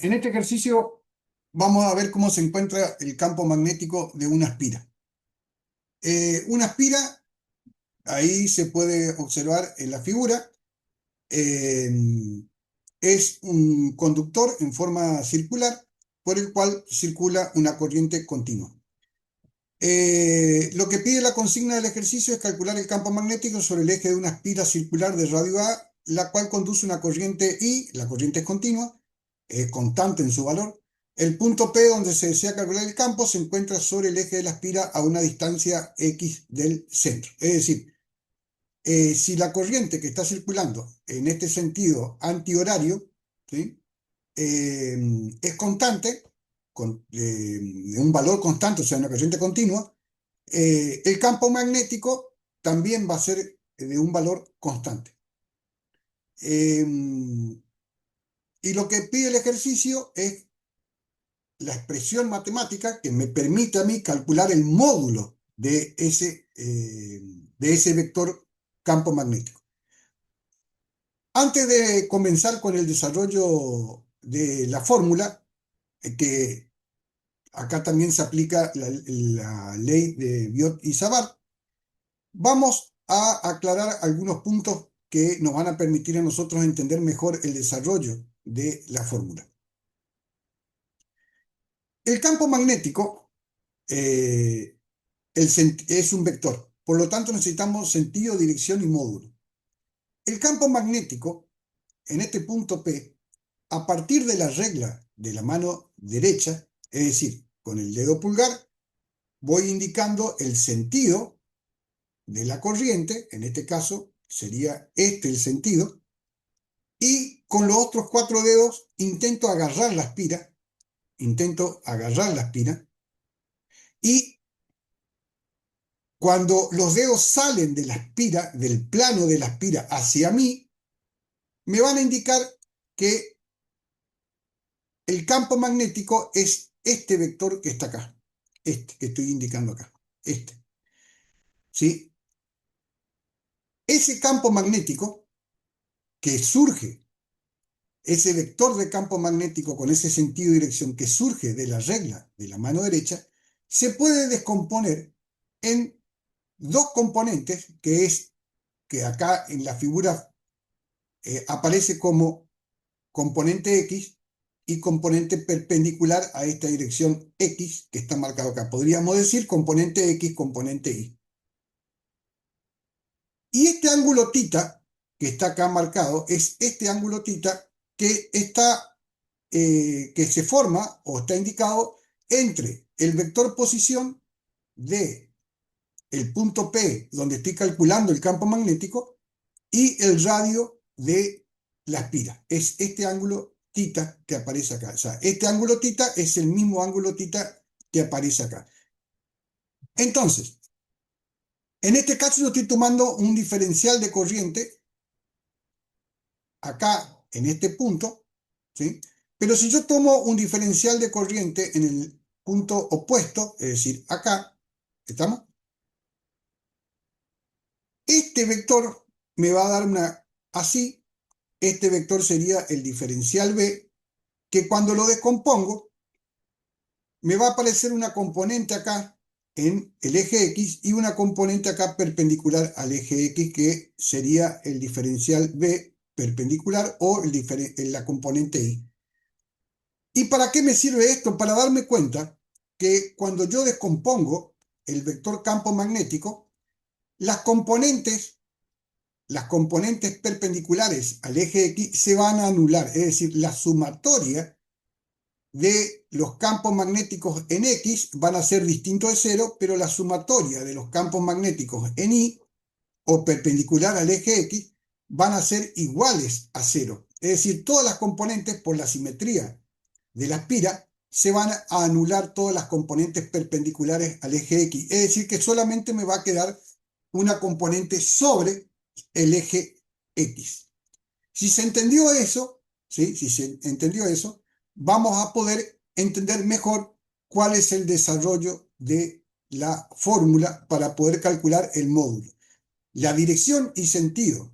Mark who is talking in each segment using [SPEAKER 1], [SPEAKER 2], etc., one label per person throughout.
[SPEAKER 1] En este ejercicio vamos a ver cómo se encuentra el campo magnético de una espira. Una espira, ahí se puede observar en la figura, eh, es un conductor en forma circular por el cual circula una corriente continua. Lo que pide la consigna del ejercicio es calcular el campo magnético sobre el eje de una espira circular de radio A, la cual conduce una corriente I, la corriente es continua, es constante en su valor. El punto P donde se desea calcular el campo se encuentra sobre el eje de la espira a una distancia X del centro. Es decir, si la corriente que está circulando en este sentido antihorario, ¿sí? eh, es constante, de un valor constante, o sea, una corriente continua, el campo magnético también va a ser de un valor constante. Eh, y lo que pide el ejercicio es la expresión matemática que me permite a mí calcular el módulo de ese vector campo magnético. Antes de comenzar con el desarrollo de la fórmula, que acá también se aplica la ley de Biot y Savart, vamos a aclarar algunos puntos que nos van a permitir a nosotros entender mejor el desarrollo de la fórmula. El campo magnético eh, es un vector, por lo tanto necesitamos sentido, dirección y módulo. El campo magnético, en este punto P, a partir de la regla de la mano derecha, es decir, con el dedo pulgar, voy indicando el sentido de la corriente, en este caso sería este el sentido, y con los otros cuatro dedos intento agarrar la espira, y cuando los dedos salen de la espira, del plano de la espira hacia mí, me van a indicar que el campo magnético es este vector que está acá, este que estoy indicando acá, este, ¿sí? Ese campo magnético que surge, ese vector de campo magnético con ese sentido y dirección que surge de la regla de la mano derecha, se puede descomponer en dos componentes, que es que acá en la figura aparece como componente X y componente perpendicular a esta dirección X que está marcado acá. Podríamos decir componente X, componente Y. Y este ángulo tita, que está acá marcado, es este ángulo tita que se forma o está indicado entre el vector posición de el punto P, donde estoy calculando el campo magnético, y el radio de la espira. Es este ángulo tita que aparece acá. O sea, este ángulo tita es el mismo ángulo tita que aparece acá. Entonces, en este caso yo estoy tomando un diferencial de corriente acá, en este punto, ¿sí? Pero si yo tomo un diferencial de corriente en el punto opuesto, es decir, acá, ¿estamos? Este vector me va a dar una así, este vector sería el diferencial B, que cuando lo descompongo, me va a aparecer una componente acá en el eje X y una componente acá perpendicular al eje X, que sería el diferencial B perpendicular o la componente Y. ¿Y para qué me sirve esto? Para darme cuenta que cuando yo descompongo el vector campo magnético, las componentes, las componentes perpendiculares al eje X se van a anular, es decir, la sumatoria de los campos magnéticos en X van a ser distintos de cero, pero la sumatoria de los campos magnéticos en Y o perpendicular al eje X van a ser iguales a cero. Es decir, todas las componentes por la simetría de la espira se van a anular todas las componentes perpendiculares al eje X. Es decir, que solamente me va a quedar una componente sobre el eje X. Si se entendió eso, ¿sí? Si se entendió eso, vamos a poder entender mejor cuál es el desarrollo de la fórmula para poder calcular el módulo. La dirección y sentido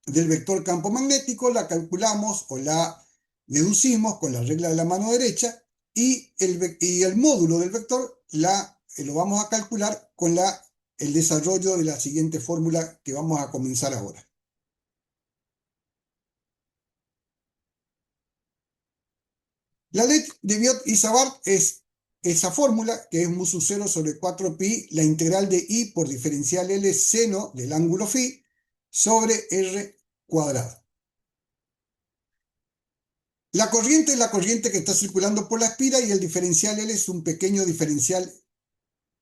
[SPEAKER 1] del vector campo magnético la calculamos o la deducimos con la regla de la mano derecha y el módulo del vector lo vamos a calcular con el desarrollo de la siguiente fórmula que vamos a comenzar ahora. La ley de Biot y Savart es esa fórmula que es mu sub 0 sobre 4pi, la integral de i por diferencial L seno del ángulo phi sobre r cuadrado. La corriente es la corriente que está circulando por la espira y el diferencial L es un pequeño diferencial,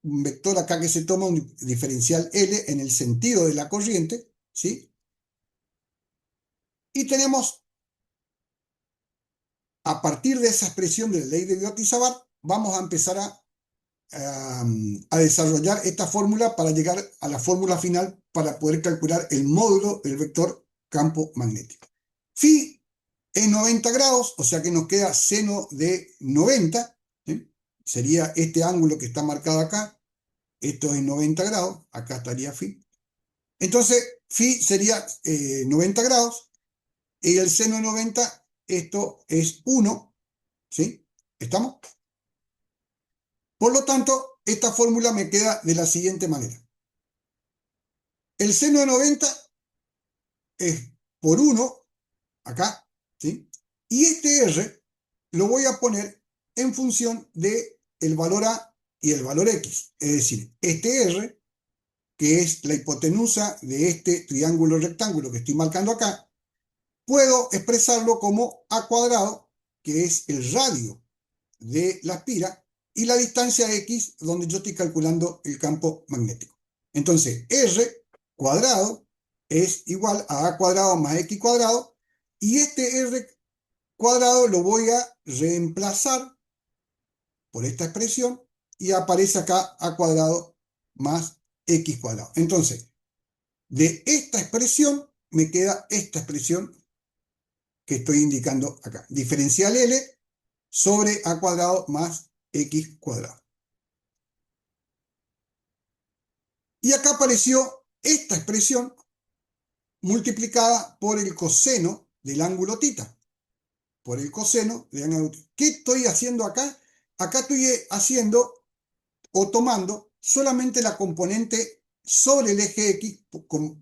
[SPEAKER 1] un vector acá que se toma un diferencial L en el sentido de la corriente, ¿sí? Y tenemos, a partir de esa expresión de la ley de Biot y Savart, vamos a empezar a desarrollar esta fórmula para llegar a la fórmula final para poder calcular el módulo del vector campo magnético. Phi es 90 grados, o sea que nos queda seno de 90, ¿sí? Sería este ángulo que está marcado acá, esto es 90 grados, acá estaría phi. Entonces, phi sería 90 grados, y el seno de 90, esto es 1, ¿sí? ¿Estamos? Por lo tanto, esta fórmula me queda de la siguiente manera. El seno de 90 es por 1, acá, ¿sí? Y este R lo voy a poner en función del valor A y el valor X. Es decir, este R, que es la hipotenusa de este triángulo rectángulo que estoy marcando acá, puedo expresarlo como A cuadrado, que es el radio de la espira, y la distancia X, donde yo estoy calculando el campo magnético. Entonces, R cuadrado es igual a A cuadrado más X cuadrado, y este R cuadrado lo voy a reemplazar por esta expresión, y aparece acá A cuadrado más X cuadrado. Entonces, de esta expresión me queda esta expresión que estoy indicando acá. Diferencial L sobre A cuadrado más X cuadrado. Y acá apareció esta expresión multiplicada por el coseno del ángulo θ. Por el coseno del ángulo θ. ¿Qué estoy haciendo acá? Acá estoy haciendo o tomando solamente la componente sobre el eje X,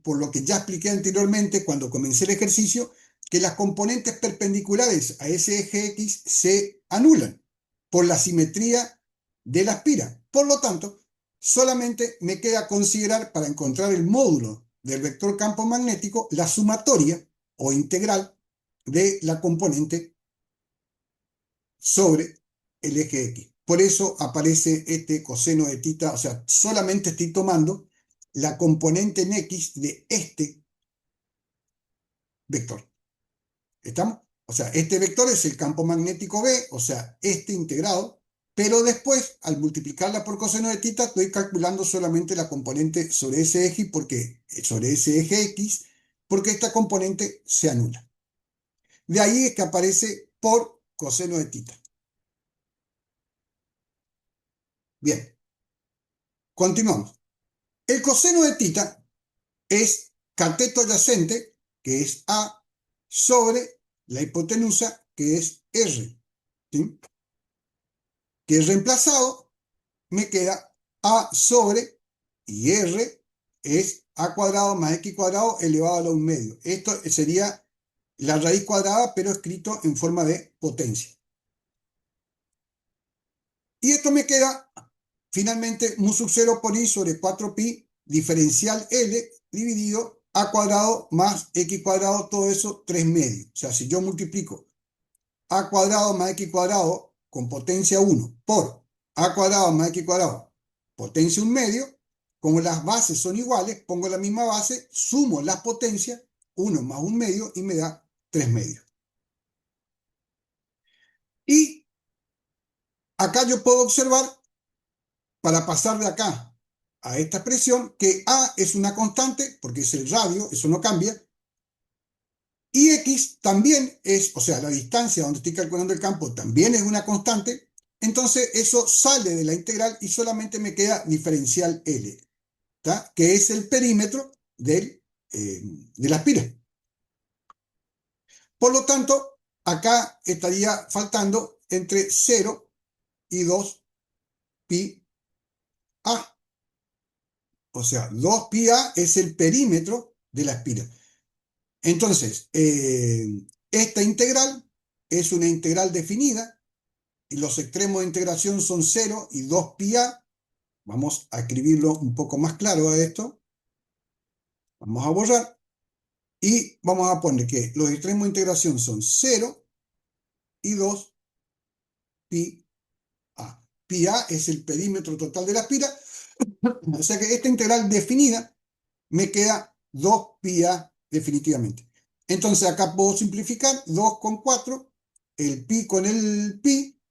[SPEAKER 1] por lo que ya expliqué anteriormente cuando comencé el ejercicio, que las componentes perpendiculares a ese eje X se anulan por la simetría de la espira. Por lo tanto, solamente me queda considerar, para encontrar el módulo del vector campo magnético, la sumatoria o integral de la componente sobre el eje X. Por eso aparece este coseno de θ, o sea, solamente estoy tomando la componente en X de este vector. ¿Estamos? O sea, este vector es el campo magnético B, o sea, este integrado, pero después, al multiplicarla por coseno de θ, estoy calculando solamente la componente sobre ese eje, sobre ese eje X, porque esta componente se anula. De ahí es que aparece por coseno de θ. Bien, continuamos. El coseno de θ es cateto adyacente, que es A, sobre la hipotenusa, que es R, ¿sí? Que reemplazado me queda A sobre, y R es A cuadrado más X cuadrado elevado a la 1 medio. Esto sería la raíz cuadrada, pero escrito en forma de potencia. Y esto me queda finalmente mu sub 0 por i sobre 4pi diferencial L dividido A cuadrado más X cuadrado, todo eso 3 medios. O sea, si yo multiplico A cuadrado más X cuadrado con potencia 1 por A cuadrado más X cuadrado potencia 1 medio, como las bases son iguales, pongo la misma base, sumo las potencias, 1 más 1 medio, y me da 3 medios. Y acá yo puedo observar, para pasar de acá a esta expresión, que A es una constante, porque es el radio, eso no cambia, y X también es, o sea, la distancia donde estoy calculando el campo también es una constante. Entonces eso sale de la integral y solamente me queda diferencial L, ¿tá? Que es el perímetro de la espira. Por lo tanto, acá estaría faltando entre 0 y 2 pi a. O sea, 2 pi a es el perímetro de la espira. Entonces, esta integral es una integral definida y los extremos de integración son 0 y 2 pi a. Vamos a escribirlo un poco más claro a esto. Vamos a borrar y vamos a poner que los extremos de integración son 0 y 2 pi a. Pi a es el perímetro total de la espira. O sea que esta integral definida me queda 2 pi a definitivamente. Entonces acá puedo simplificar 2 con 4, el pi con el pi,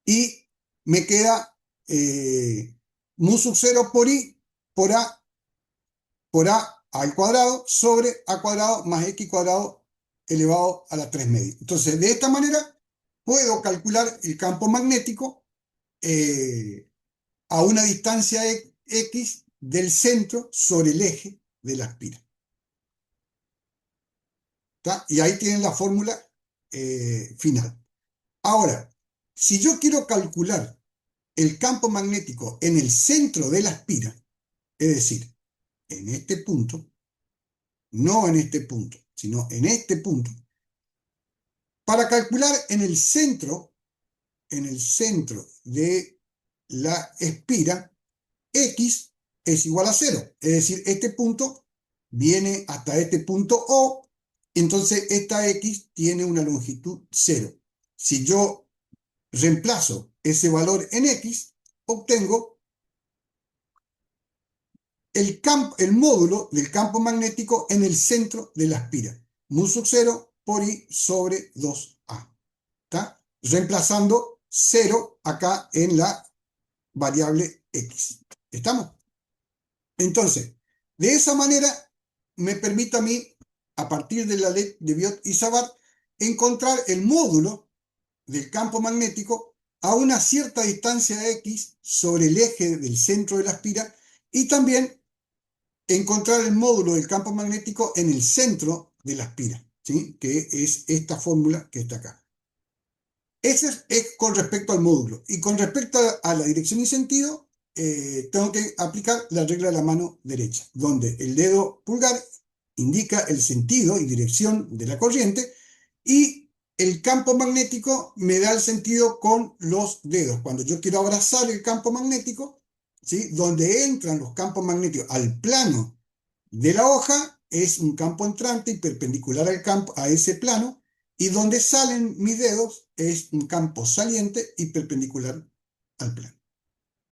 [SPEAKER 1] y me queda mu sub 0 por i por a al cuadrado sobre a cuadrado más x cuadrado elevado a la 3 media. Entonces, de esta manera puedo calcular el campo magnético a una distancia x del centro sobre el eje de la espira. ¿Tá? Y ahí tienen la fórmula final. Ahora, si yo quiero calcular el campo magnético en el centro de la espira, es decir, en este punto, no en este punto, sino en este punto, para calcular en el centro de la espira, x es igual a 0. Es decir, este punto viene hasta este punto O, entonces esta x tiene una longitud 0. Si yo reemplazo ese valor en x, obtengo el módulo del campo magnético en el centro de la espira. Mu sub 0 por i sobre 2a. ¿Está? Reemplazando 0 acá en la variable x. ¿Estamos? Entonces, de esa manera me permite a mí, a partir de la ley de Biot y Savart, encontrar el módulo del campo magnético a una cierta distancia x sobre el eje del centro de la espira y también encontrar el módulo del campo magnético en el centro de la espira, ¿sí? Que es esta fórmula que está acá. Ese es con respecto al módulo. Y con respecto a la dirección y sentido, tengo que aplicar la regla de la mano derecha, donde el dedo pulgar indica el sentido y dirección de la corriente y el campo magnético me da el sentido con los dedos. Cuando yo quiero abrazar el campo magnético, ¿sí? Donde entran los campos magnéticos al plano de la hoja es un campo entrante y perpendicular al campo, a ese plano, y donde salen mis dedos es un campo saliente y perpendicular al plano.